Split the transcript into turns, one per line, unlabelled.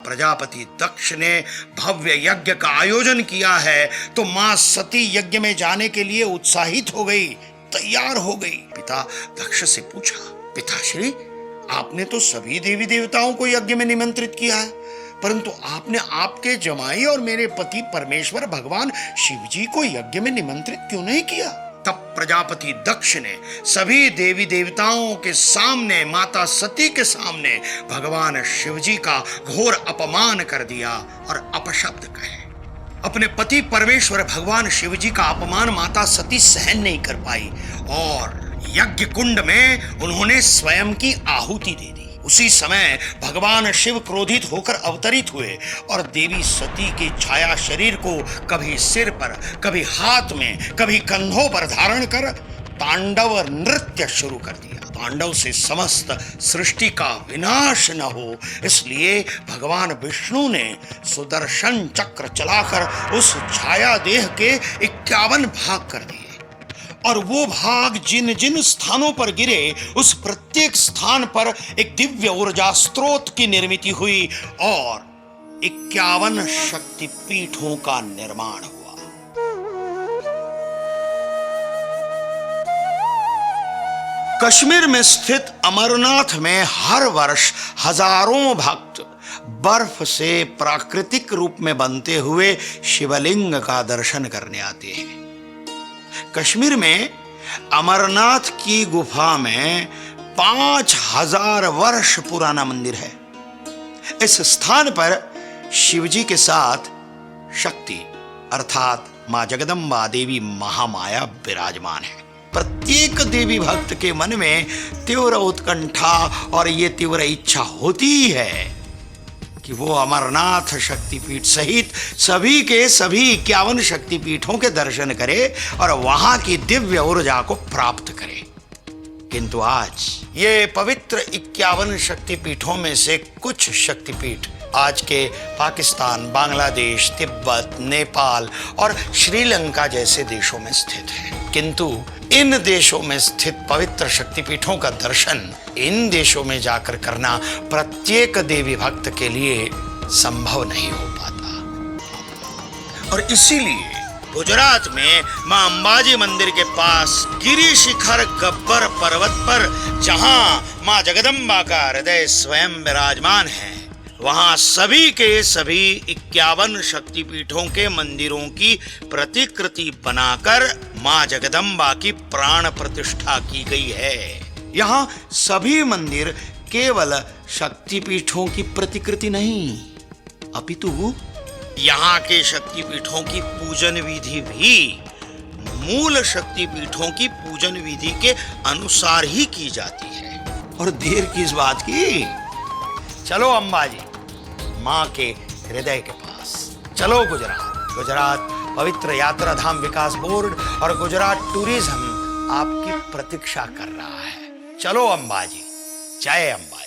प्रजापति दक्ष ने भव्य यज्ञ का आयोजन किया है तो मां सती यज्ञ में जाने के लिए उत्साहित हो गई, तैयार हो गई। पिता दक्ष से पूछा, पिताश्री, आपने तो सभी देवी देवताओं को यज्ञ में निमंत्रित किया है, परंतु आपने आपके जमाई और मेरे पति परमेश्वर भगवान शिव जी को यज्ञ में निमंत्रित क्यों नहीं किया? तब प्रजापति दक्ष ने सभी देवी देवताओं के सामने, माता सती के सामने भगवान शिव जी का घोर अपमान कर दिया और अपशब्द कहे। अपने पति परमेश्वर भगवान शिव जी का अपमान माता सती सहन नहीं कर पाई और यज्ञ कुंड में उन्होंने स्वयं की आहुति दे दी। उसी समय भगवान शिव क्रोधित होकर अवतरित हुए और देवी सती की छाया शरीर को कभी सिर पर, कभी हाथ में, कभी कंधों पर धारण कर तांडव नृत्य शुरू कर दिया। तांडव से समस्त सृष्टि का विनाश न हो, इसलिए भगवान विष्णु ने सुदर्शन चक्र चलाकर उस छाया देह के 51 भाग कर दिए और वो भाग जिन जिन स्थानों पर गिरे उस प्रत्येक स्थान पर एक दिव्य ऊर्जा स्रोत की निर्मित हुई और 51 शक्तिपीठों का निर्माण हुआ। कश्मीर में स्थित अमरनाथ में हर वर्ष हजारों भक्त बर्फ से प्राकृतिक रूप में बनते हुए शिवलिंग का दर्शन करने आते हैं। कश्मीर में अमरनाथ की गुफा में 5000 वर्ष पुराना मंदिर है। इस स्थान पर शिवजी के साथ शक्ति अर्थात मां जगदम्बा देवी महामाया विराजमान है। प्रत्येक देवी भक्त के मन में तीव्र उत्कंठा और ये तीव्र इच्छा होती है कि वो अमरनाथ शक्तिपीठ सहित सभी के सभी 51 शक्तिपीठों के दर्शन करे और वहां की दिव्य ऊर्जा को प्राप्त करे। किंतु आज ये पवित्र 51 शक्तिपीठों में से कुछ शक्तिपीठ आज के पाकिस्तान, बांग्लादेश, तिब्बत, नेपाल और श्रीलंका जैसे देशों में स्थित है। किंतु इन देशों में स्थित पवित्र शक्तिपीठों का दर्शन इन देशों में जाकर करना प्रत्येक देवी भक्त के लिए संभव नहीं हो पाता और इसीलिए गुजरात में मां अंबाजी मंदिर के पास गिरी शिखर गब्बर पर्वत पर जहां मां जगदम्बा का हृदय स्वयं विराजमान है, वहां सभी के सभी 51 शक्तिपीठों के मंदिरों की प्रतिकृति बनाकर मां जगदम्बा की प्राण प्रतिष्ठा की गई है। यहाँ सभी मंदिर केवल शक्तिपीठों की प्रतिकृति नहीं, अपितु यहाँ के शक्तिपीठों की पूजन विधि भी मूल शक्तिपीठों की पूजन विधि के अनुसार ही की जाती है। और देर किस बात की, चलो अंबाजी मां के हृदय के पास, चलो गुजरात पवित्र यात्रा धाम विकास बोर्ड और गुजरात टूरिज्म आपकी प्रतीक्षा कर रहा है। चलो अंबाजी, जय अंबा।